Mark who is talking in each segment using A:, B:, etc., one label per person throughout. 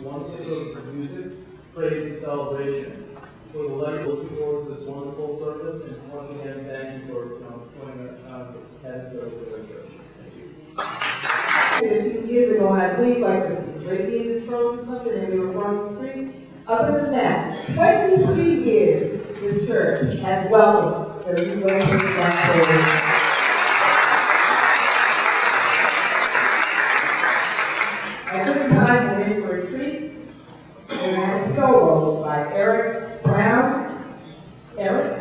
A: wonderful service of music, praise, and celebration. For the letter looking forward to this wonderful service, and once again, thank you for putting that service of our church. Thank you.
B: A few years ago, and I believe like the radio is frozen or something, and we were across the street. Other than that, 23 years this church has welcomed the new residents back. At this time, we're in for a treat. We're having solos by Eric Brown. Eric.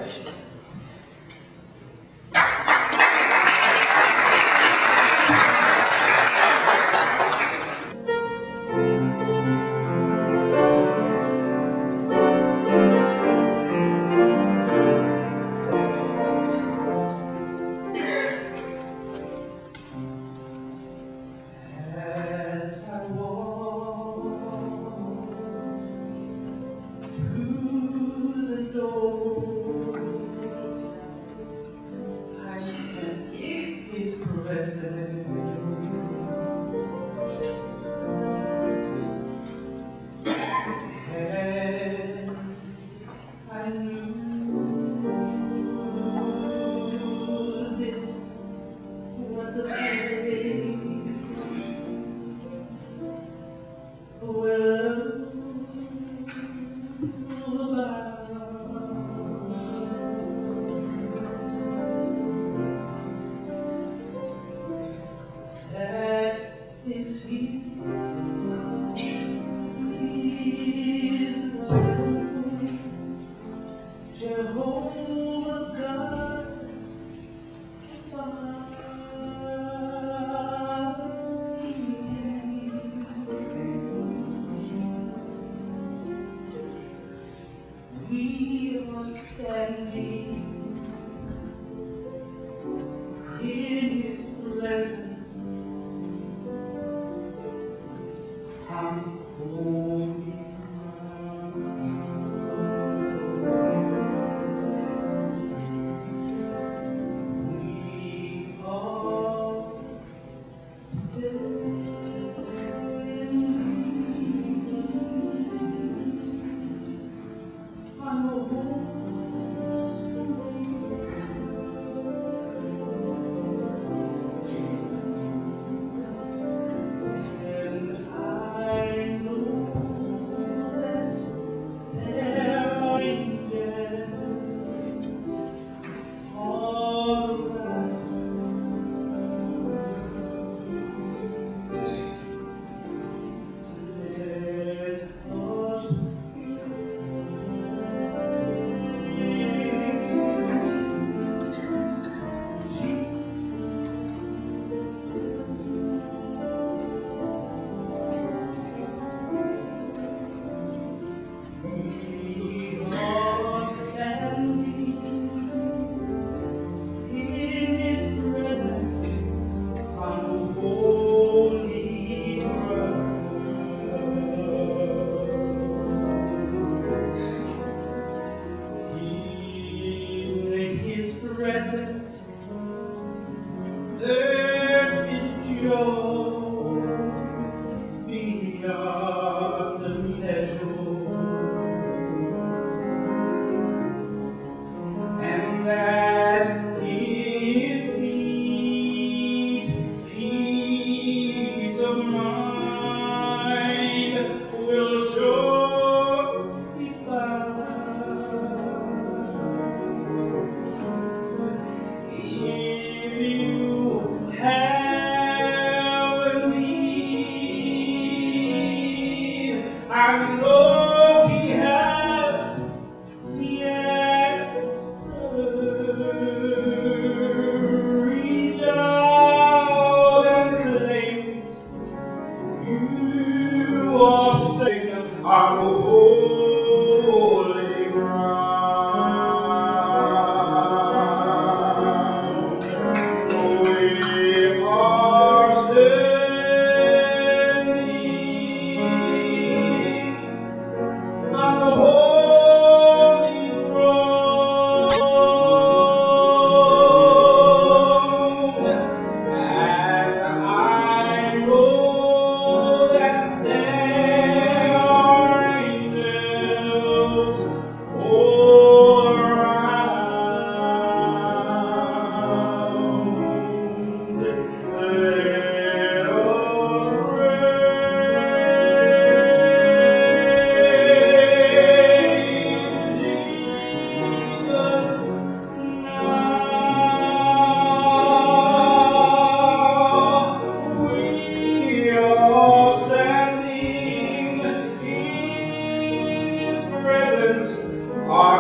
C: And I know that there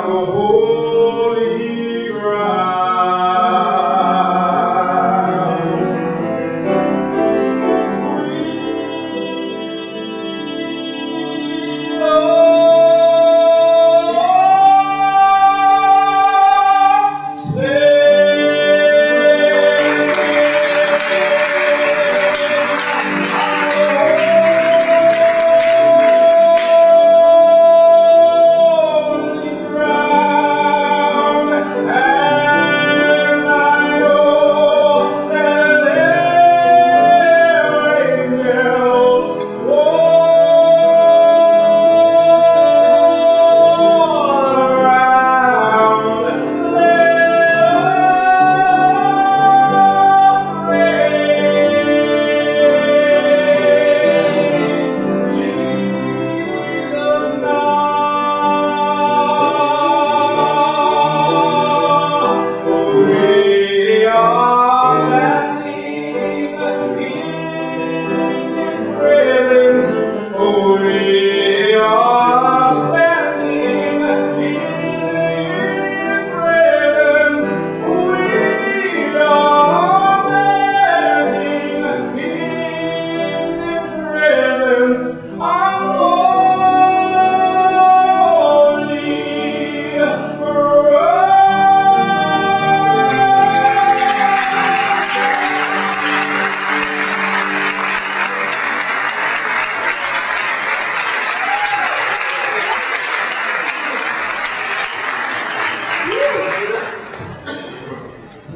C: holy ground.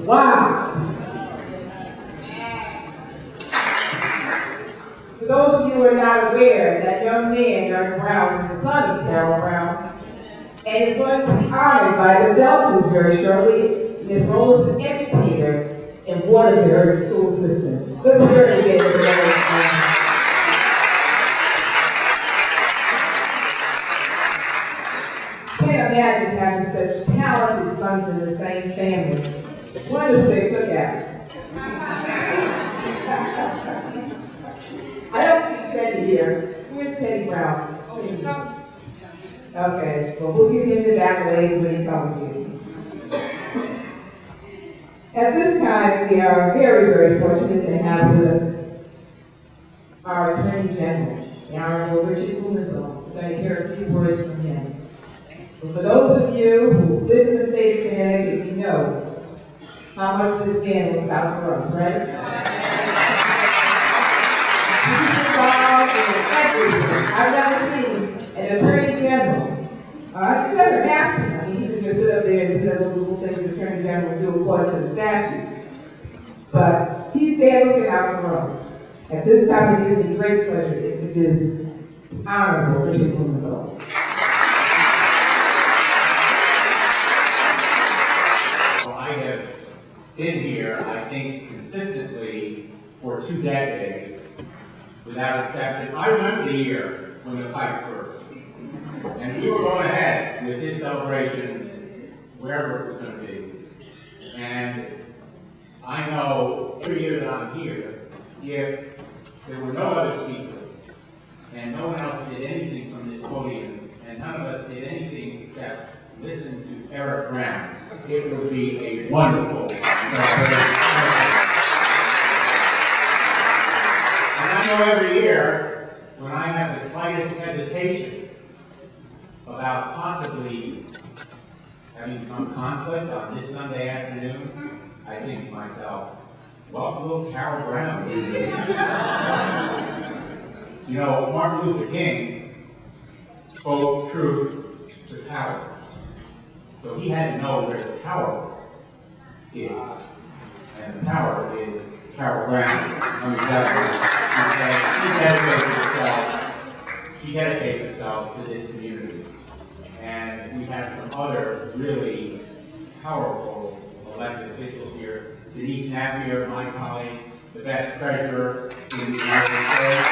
B: Wow. For those of you who are not aware, that young man, young Brown, is the son of Carol Brown, and is going to be honored by the Deltas very shortly in his role as an educator in Waterbury school system. Good to hear it again. Can't imagine having such talented sons in the same family. Wonder who they took out. I don't see Teddy here. Where's Teddy Brown? Oh, he's coming. Okay, well, we'll give him his accolades when he comes here. At this time, we are very, very fortunate to have with us our Attorney General, the Honorable Richard Blumenthal. We're going to hear a few words from him. But for those of you who live in the state of Connecticut, you know how much this man looks out for us, right? I've never seen an Attorney General. He doesn't have to. I mean, he can just sit up there and do those little things the Attorney General do according to the statute. But he's there looking out for us. At this time, it gives me great pleasure to introduce Honorable Richard Blumenthal.
D: I have been here, I think, consistently for 2 decades, without exception. I remember the year when the fight first. And we were going ahead with this celebration, wherever it was going to be. And I know every year that I'm here, if there were no other speakers, and no one else did anything from this podium, and none of us did anything except listen to Eric Brown, it would be a wonderful celebration. And I know every year, when I have the slightest hesitation about possibly having some conflict on this Sunday afternoon, I think to myself, well, little Carol Brown. You know, Martin Luther King spoke truth to power. So he had to know where the power is. And the power is Carol Brown. She dedicates herself to this community. And we have some other really powerful elected officials here. Denise Napier, my colleague, the best treasurer in the United States.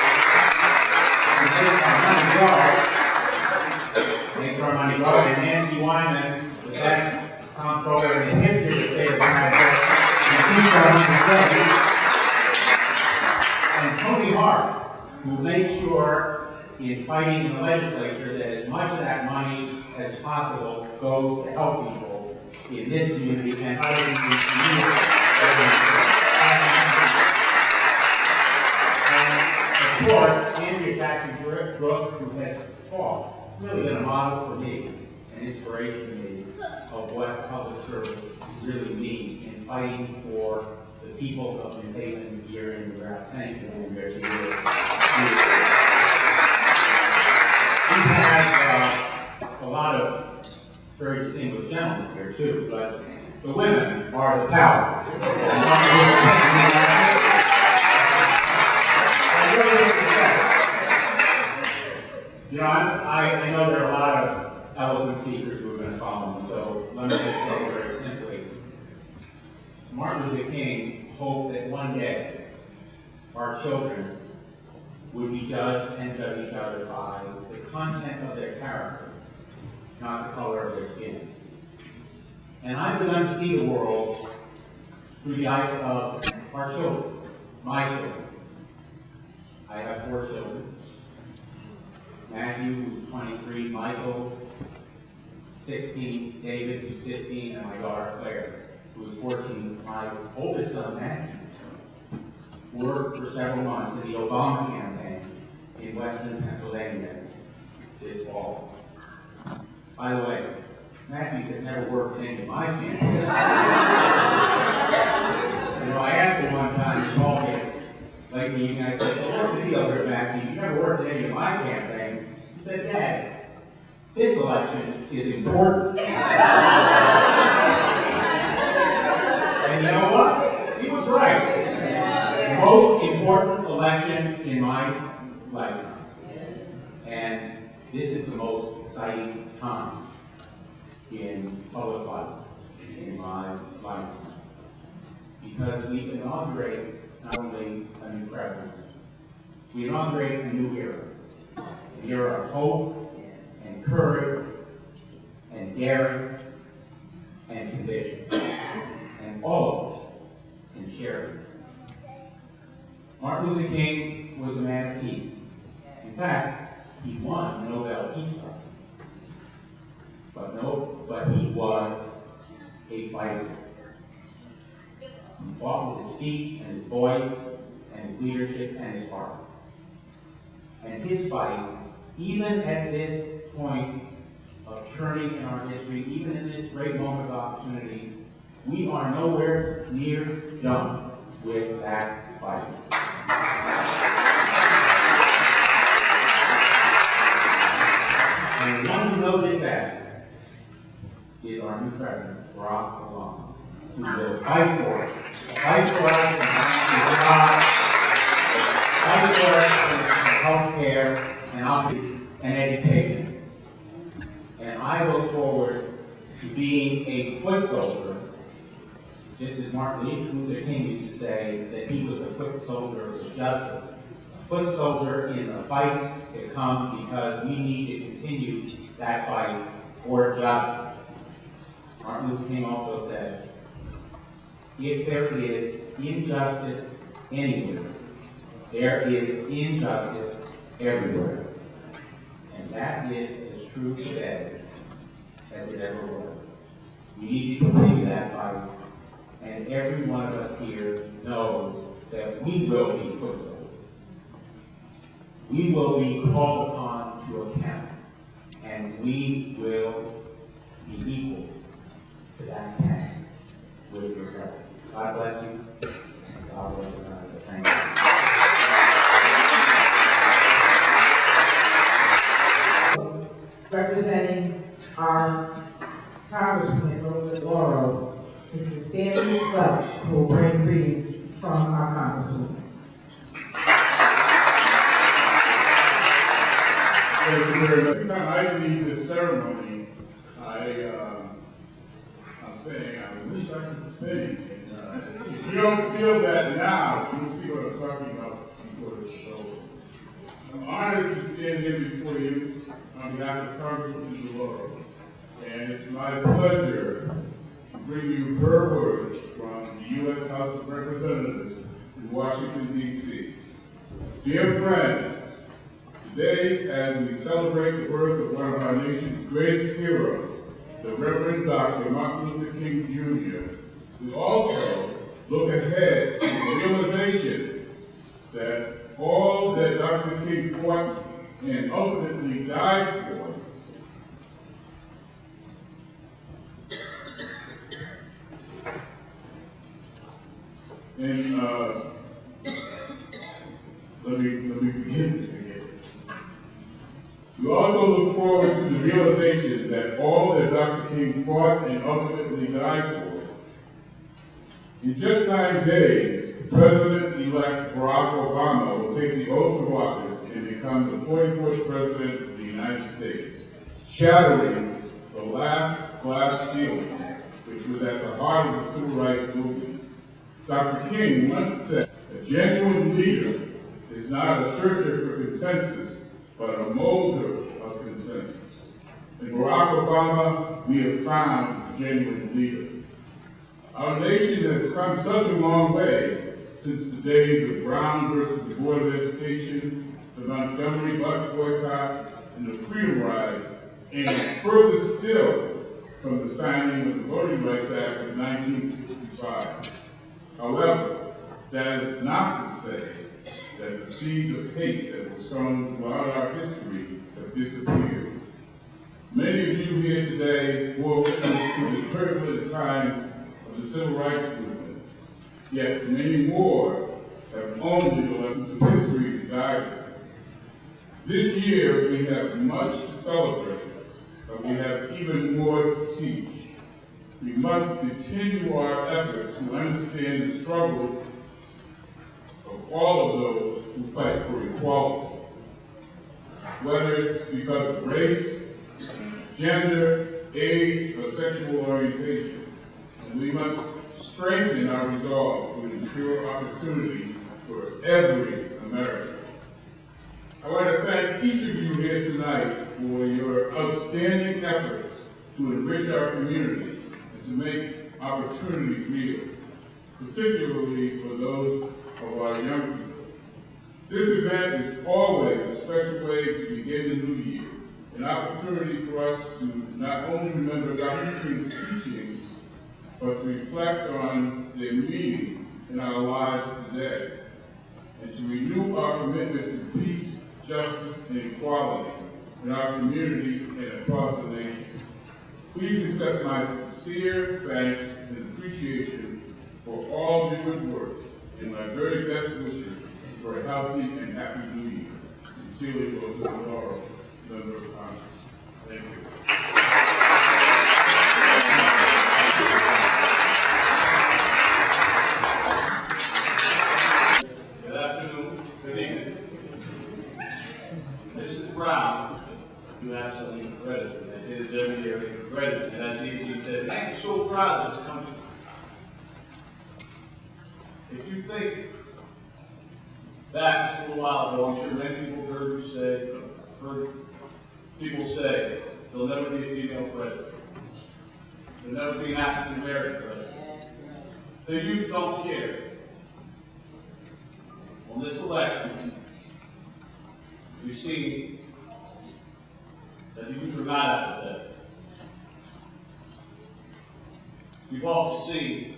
D: Thanks for our money guard. And Nancy Wyman, the best comptroller in the history of the state of Connecticut. And Tony Hart, who makes sure in fighting in the legislature that as much of that money as possible goes to help people in this community and others in the community. And of course, Andrea Jackson Brooks, who has really been a model for me, an inspiration to me of what public service really means in fighting for the people of New Haven here in the Grand Canyon. We have a lot of very distinguished gentlemen here too, but the women are the power. You know, I know there are a lot of eloquent speakers who are going to follow me, so let me just say very simply. Martin Luther King hoped that one day our children would be judged and judge each other by the content of their character, not the color of their skin. And I've begun to see the world through the eyes of our children, my children. I have 4 children. Matthew, who's 23, Michael, 16, David, who's 15, and my daughter, Claire, who is 14. My oldest son, Matthew, worked for several months in the Obama campaign in Western Pennsylvania this fall. By the way, Matthew has never worked in any of my campaigns. You know, I asked him one time, he called me late in the evening, I said, well, what's the deal here, Matthew? You never worked in any of my campaigns. He said, Dad, this election is important. And you know what? He was right. The most important election in my lifetime. And this is the most exciting time in public life in my lifetime. Because we inaugurate not only a new president, we inaugurate a new era. An era of hope and courage and daring and conviction. And all of us can share it. Martin Luther King was a man of peace. In fact, he won the Nobel Peace Prize. But he was a fighter. He fought with his feet and his voice and his leadership and his heart. And his fight, even at this point of turning in our history, even in this great moment of opportunity, we are nowhere near done with that fight. And one who knows it best is our new president, Barack Obama, who will fight for us and fight for us health care and education. And I look forward to being a foot soldier, just as Martin Luther King used to say that he was a foot soldier of justice, a foot soldier in the fight to come, because we need to continue that fight for justice. Martin Luther King also said, if there is injustice anywhere, there is injustice everywhere. And that is as true today as it ever was. We need to continue that fight, and every one of us here knows that we will be foot soldiers. We will be called upon to account, and we will be equal to that task with regret. God bless you. God bless America. Thank you.
B: Representing our Congresswoman Rosa Laurel, Mrs. Stanley Welch, who will bring greetings from our Congresswoman.
C: Thank you very much. Every time I leave this ceremony, I'm saying, I wish I could sing. If you don't feel that now, you'll see what I'm talking about before this is over. I'm honored to stand here before you on behalf of Congresswoman Laurel. And it's my pleasure to bring you her words from the U.S. House of Representatives in Washington, D.C. Dear friends, Today, as we celebrate the birth of one of our nation's greatest heroes, the Reverend Dr. Martin Luther King Jr., we also look ahead to the realization that all that Dr. King fought and ultimately died for and let me begin this again. We also look forward to the realization that all that Dr. King fought and ultimately died for. In just 9 days, President-elect Barack Obama will take the oath of office and become the 44th President of the United States, shattering the last glass ceiling, which was at the heart of the civil rights movement. Dr. King once said, "A genuine leader is not a searcher for consensus, but a molder of consensus." In Barack Obama, we have found a genuine leader. Our nation has come such a long way since the days of Brown versus the Board of Education, the Montgomery bus boycott, and the Freedom Rides, and further still from the signing of the Voting Rights Act of 1965. However, that is not to say that the seeds of hate that were sown throughout our history have disappeared. Many of you here today were witness to the turbulent times of the civil rights movement, yet many more have only the lessons of history to guide them. This year we have much to celebrate, but we have even more to teach. We must continue our efforts to understand the struggles of all of those who fight for equality, whether it's because of race, gender, age, or sexual orientation. And we must strengthen our resolve to ensure opportunity for every American. I want to thank each of you here tonight for your outstanding efforts to enrich our communities and to make opportunity real, particularly for those of our young people. This event is always a special way to begin the new year, an opportunity for us to not only remember Dr. King's teachings, but to reflect on their meaning in our lives today, and to renew our commitment to peace, justice, and equality in our community and across the nation. Please accept my sincere thanks and appreciation for all your good work and my very best wishes for a healthy and happy new year. Sincerely, Joseph Lauro, Member of Congress. Thank you.
E: Good afternoon, good evening. Mrs. Brown, you have something to credit. I say this every year, for credit. And as he said, I am so proud of this country. If you think back just a little while ago, I'm sure many people heard people say, there'll never be a female president. There'll never be an African American president. The youth don't care. On this election, we've seen that the youth are not apathetic. We've also seen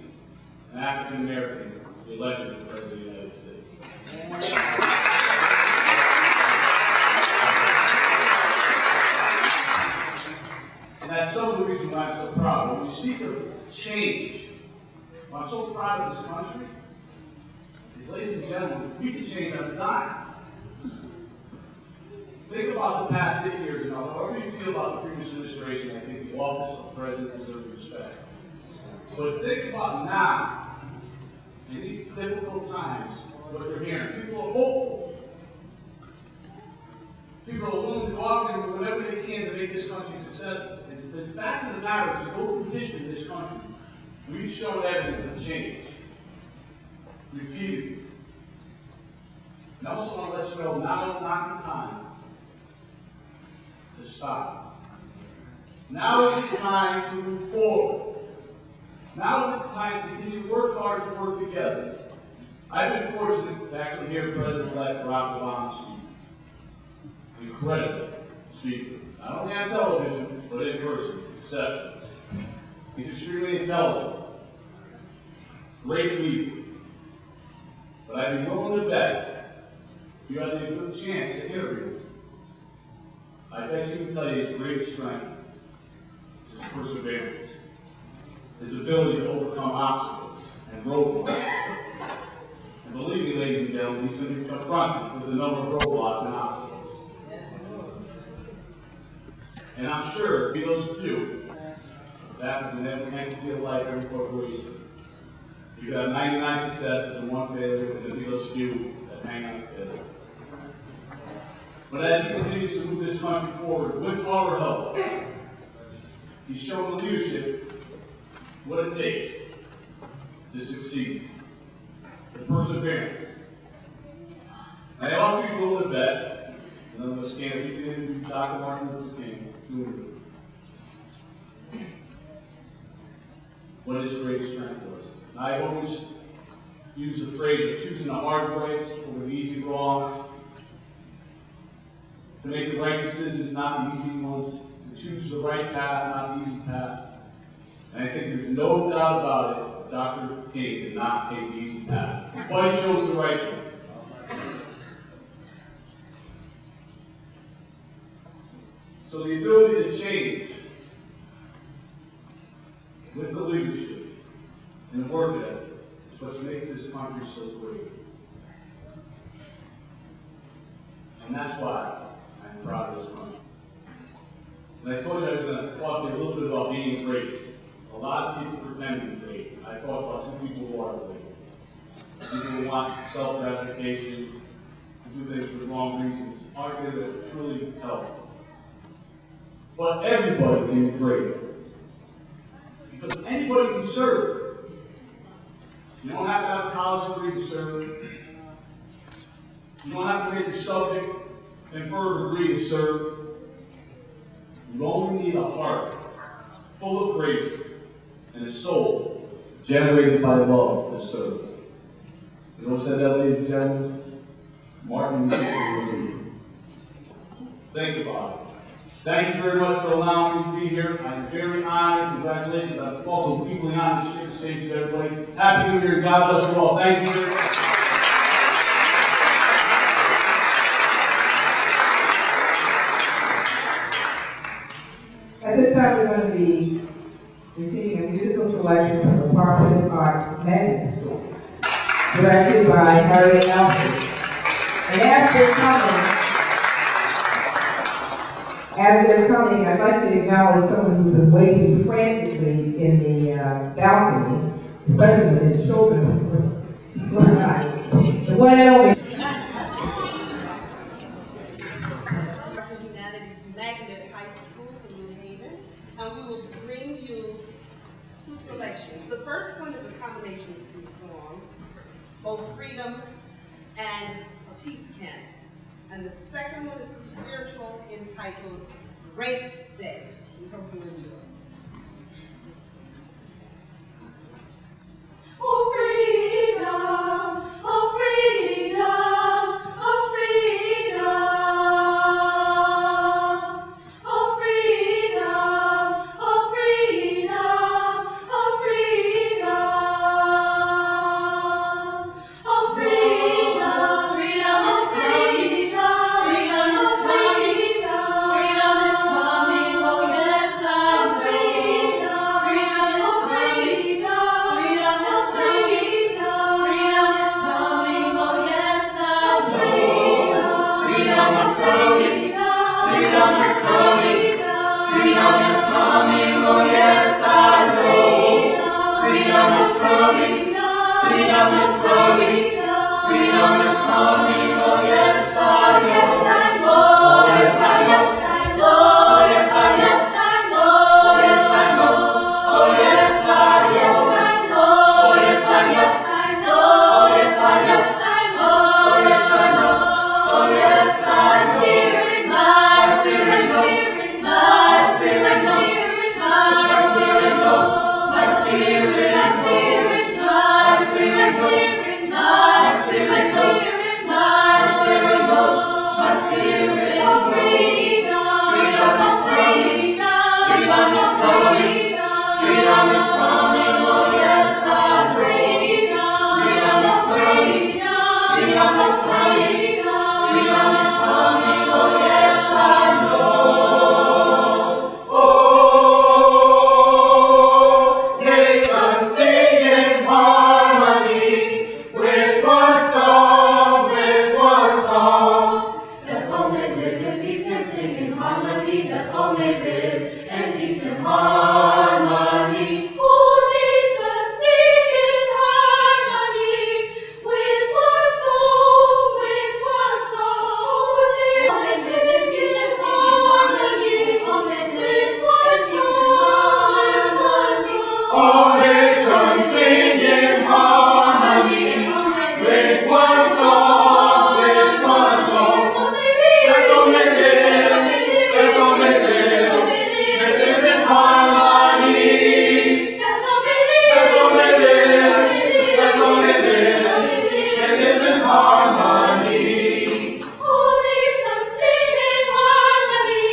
E: an African American elected as President of the United States. And that's some of the reason why I'm so proud. When we speak of change, why I'm so proud of this country is, ladies and gentlemen, we can change on a dime. Think about the past 8 years, and however you feel about the previous administration, I think the office of president deserves respect. But think about now, in these difficult times, what you're hearing. People are hopeful. People are willing to go out there and do whatever they can to make this country successful. And the fact of the matter is, go through history in this country, we've shown evidence of change. Repeatedly. And I also want to let you know, now is not the time to stop. Now is the time to move forward. Now is the time to continue to work hard and work together. I've been fortunate to actually hear President-elect Barack Obama speak. incredible speaker. Not only on television, but in person, exceptional. He's extremely intelligent, great leader. But I'd be willing to bet, if you had a good chance to interview him, I bet you can tell you his greatest strength is his perseverance, his ability to overcome obstacles and roadblocks. And believe me, ladies and gentlemen, he's going to be confronted with a number of roadblocks and obstacles. And I'm sure, be those few, that happens in every entity of life, every corporation. You've got 99 successes and 1 failure, and there'll be those few that hang on the failure. But as he continues to move this country forward with our help, he's shown the leadership what it takes to succeed, the perseverance. And I also be willing to bet, none of us can't beat in Dr. Martin Luther King Jr. What his greatest strength was. And I always use the phrase of choosing the hard ways over the easy wrongs. To make the right decisions, not the easy ones. To choose the right path, not the easy path. And I think there's no doubt about it, Dr. King did not take the easy path. But he chose the right one. So the ability to change with the leadership and work ethic is what makes this country so great. And that's why I'm proud of this country. And I told you I was going to talk to you a little bit about being great. A lot of people pretend to be great. I talk about 2 people who are great. People who want self-gratification, who do things for the wrong reasons, aren't going to truly help. But everybody can be great. Because anybody can serve. You don't have to have a college degree to serve. You don't have to make your subject confer a degree to serve. You only need a heart full of grace and a soul generated by love to serve. You know who said that, ladies and gentlemen? Martin Luther King. Think about it. Thank you very much for allowing me to be here. I'm very honored. Congratulations. I'm also deeply honored to share the stage with everybody. Happy New Year. God bless you all. Thank you.
B: At this time, we're going to be receiving a musical selection from the Department of Arts Magnet School, directed by Harry Alford. And as they're coming, I'd like to acknowledge someone who's been waiting frantically in the balcony, especially when his children were the one and only.
F: Magnet High School in New Haven, and we will bring you 2 selections. The first one is a combination of 3 songs, O Freedom and A Peace Camp. And the second one is a spiritual entitled Great Day. We hope you enjoy.
G: Oh freedom, oh freedom, oh freedom. Freedom is coming, oh yes, I'm ready. may live in peace and harmony. All nations sing in harmony with one song, with one song. All may live in peace and harmony with one song.
H: All nations sing in harmony with one song, with one song. Let's all make live, let's all make live, they live in harmony. Let's all make live, let's all make live, they live in harmony.
G: All nations sing in harmony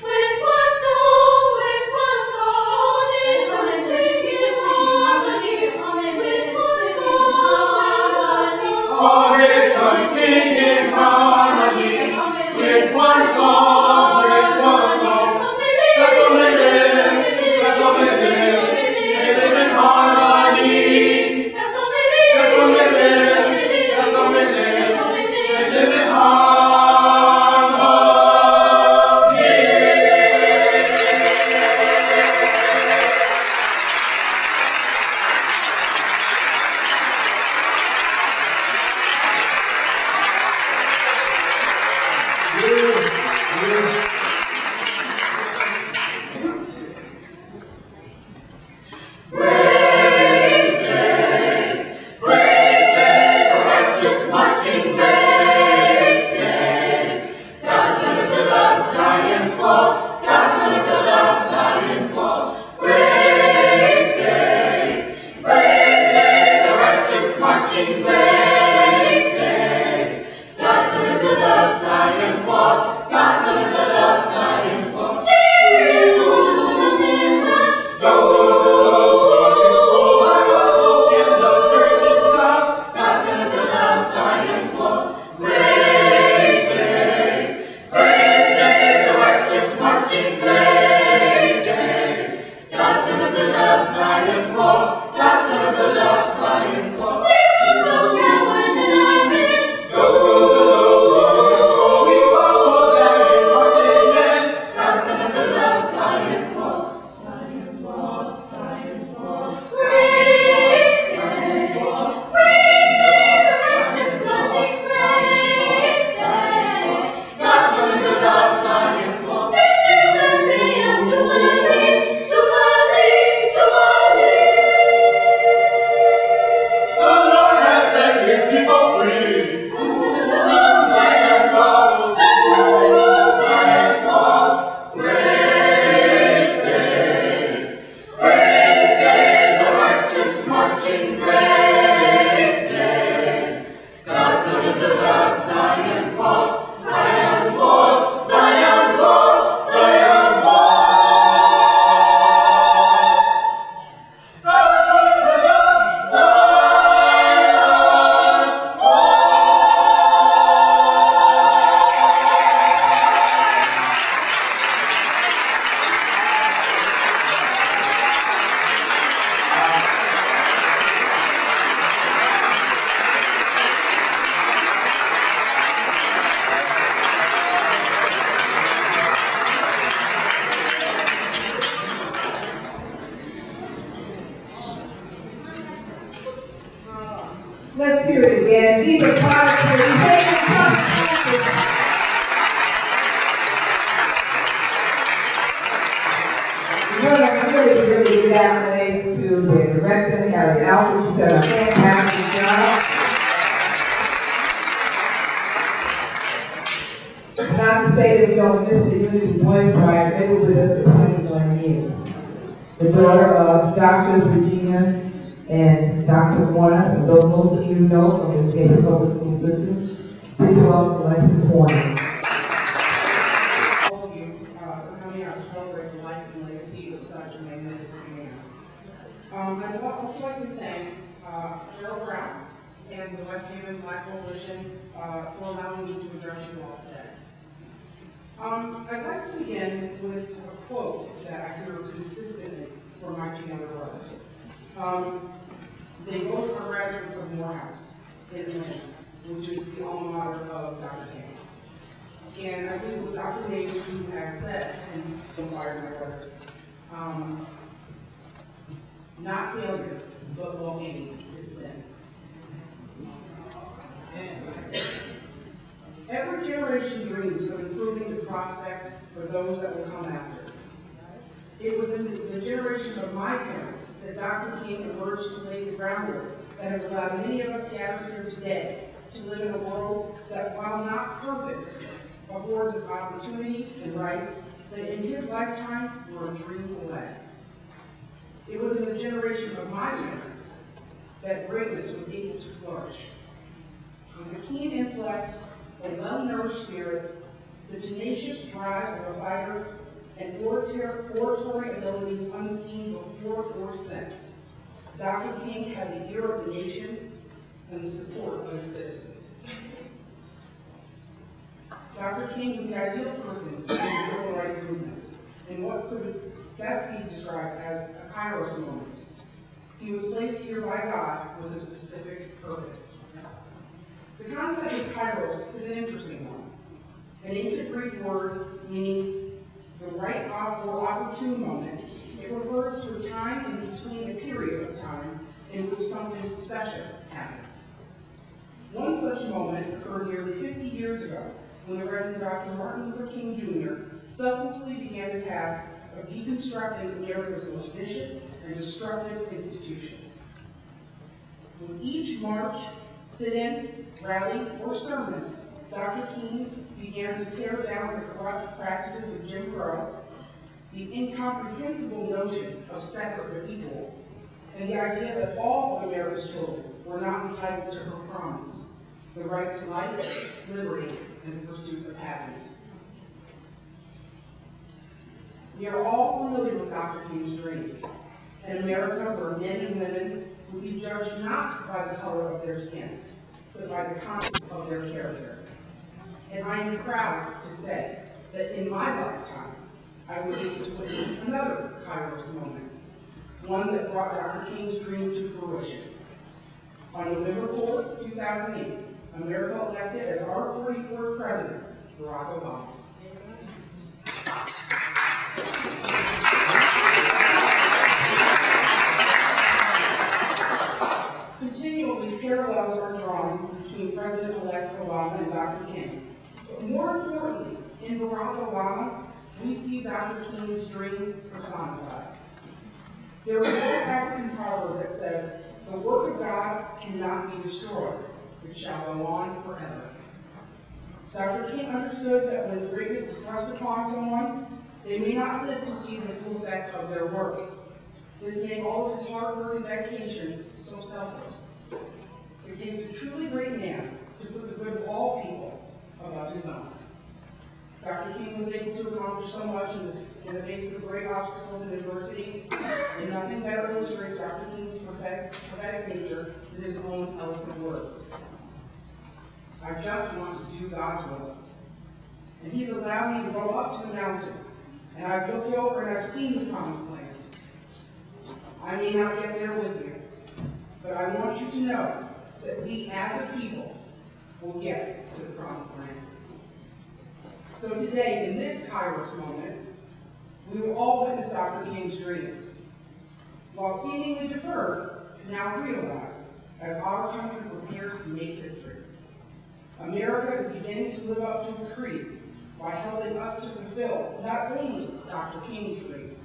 G: with one song, with one song. All nations sing in harmony with one song.
H: All nations sing in harmony with one song, with one song. Let's all make live, let's all make live, they live in harmony.
G: Let's all make
H: Let's all make live, let's all make live, they live in harmony.
G: Just marching great day. God's gonna build up Zion's walls. God's gonna build up Zion's walls. Great day, the righteous marching great day. God's gonna build up Zion's walls. God's gonna build up Zion's walls. Cheering on Israel.
H: God's gonna build up Zion's walls.
G: Like a smoke in the churning sky. God's gonna build up Zion's walls. Great day, the righteous marching great day. God's gonna build up Zion's walls. God's gonna build up Zion's walls. We will no cowards in our men.
H: God's gonna build up Zion's walls.
G: We call for valiant men. God's gonna build up Zion's walls. Zion's walls, Zion's walls. Great day, the righteous marching great day. God's gonna build up Zion's walls. This is the day of Jubilee, Jubilee, Jubilee.
H: The Lord has set his people free. Zion's walls, Zion's walls. Great day,
G: The righteous marching great day. God's gonna build up Zion's walls, Zion's walls, Zion's walls, Zion's walls.
H: God's gonna build up Zion's
B: Let's hear it again. These are products that we make in really good accolades to the director, Harry Alford. She's done a fantastic job. Not to say that we don't miss the Unity Boys Choir. They were with us for 21 years. The daughter of Drs. Regina and Dr. Warner, and those most of you know from the Education Public School System. Please welcome Alexis Warner.
I: All of you for coming out to celebrate the life and legacy of such a magnificent man. I'd also like to thank Gerald Brown and the West Haven Black Coalition for allowing me to address you all today. I'd like to begin with a quote that I hear consistently from my two younger brothers. They both are graduates of Morehouse in Atlanta, which is the alma mater of Dr. King. And I believe it was Dr. Davis who had said, and inspired my brothers. Not failure, but well-being is sin. Every generation dreams of improving the prospect for those that will come after. It was in the generation of my parents that Dr. King emerged to lay the groundwork that has allowed many of us gathered here today to live in a world that, while not perfect, affords us opportunities and rights that in his lifetime were a dream away. It was in the generation of my parents that greatness was able to flourish. With a keen intellect, a well-nourished spirit, the tenacious drive of a fighter, and oratory abilities unseen before or since, Dr. King had the ear of the nation and the support of its citizens. Dr. King was the ideal person in the civil rights movement, in what could best be described as a kairos moment. He was placed here by God with a specific purpose. The concept of kairos is an interesting one, an ancient Greek word meaning the right or opportune moment. It refers to a time in between a period of time in which something special happens. One such moment occurred nearly 50 years ago when the Reverend Dr. Martin Luther King Jr. selflessly began the task of deconstructing America's most vicious and destructive institutions. With each march, sit-in, rally, or sermon, Dr. King began to tear down the corrupt practices of Jim Crow, the incomprehensible notion of separate but equal, and the idea that all of America's children were not entitled to her promise, the right to life, liberty, and the pursuit of happiness. We are all familiar with Dr. King's dream, an America where men and women would be judged not by the color of their skin, but by the content of their character. And I am proud to say that in my lifetime, I was able to witness another kairos moment, one that brought Dr. King's dream to fruition. On November 4, 2008, America elected as our 44th president, Barack Obama. Continually, parallels are drawn between President-elect Obama and Dr. King. But more importantly, in Barack Obama, we see Dr. King's dream personified. There is a West African proverb that says, "The work of God cannot be destroyed. It shall go on forever." Dr. King understood that when greatness is thrust upon someone, they may not live to see the full effect of their work. This made all of his hard work and dedication so selfless. It takes a truly great man to put the good of all people above his own. Dr. King was able to accomplish so much in the face of great obstacles and adversity, and nothing better illustrates Dr. King's prophetic nature than his own eloquent words. "I just want to do God's will. And he's allowed me to go up to the mountain, and I've looked over and I've seen the promised land. I may not get there with you, but I want you to know that we as a people will get to the promised land." So today, in this kairos moment, we will all witness Dr. King's dream. While seemingly deferred, now realized as our country prepares to make history. America is beginning to live up to its creed by helping us to fulfill not only Dr. King's dream,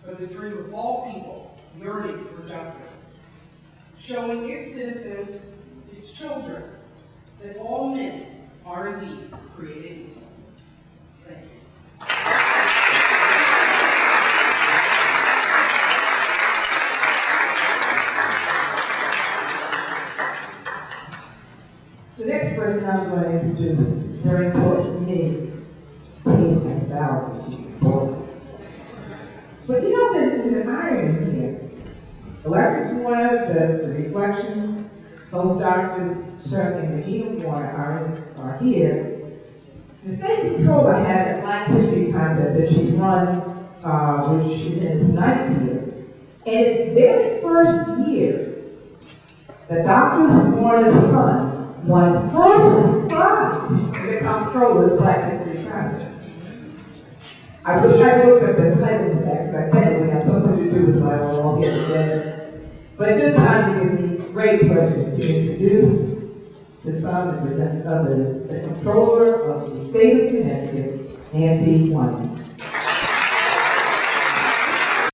I: but the dream of all people yearning for justice, showing its citizens, its children, that all men are indeed created equal. Thank you.
B: The next person I'm going to introduce is very important to me. Pays my salary, of course. But you know, there's an irony here. Alexis Warner does the reflections. Both doctors, Shirley and Regina Warner, are here. The state controller has a Black History contest that she runs, which is in its 9th year. And its very first year, the Dr. Warner's son won first prize in the comptroller's Black History contest. I wish I looked up the title of that, because I can, it would have something to do with my own agenda. But this time it gives me great pleasure to introduce to some and present to others the Controller of the State of Connecticut, Nancy Wyman.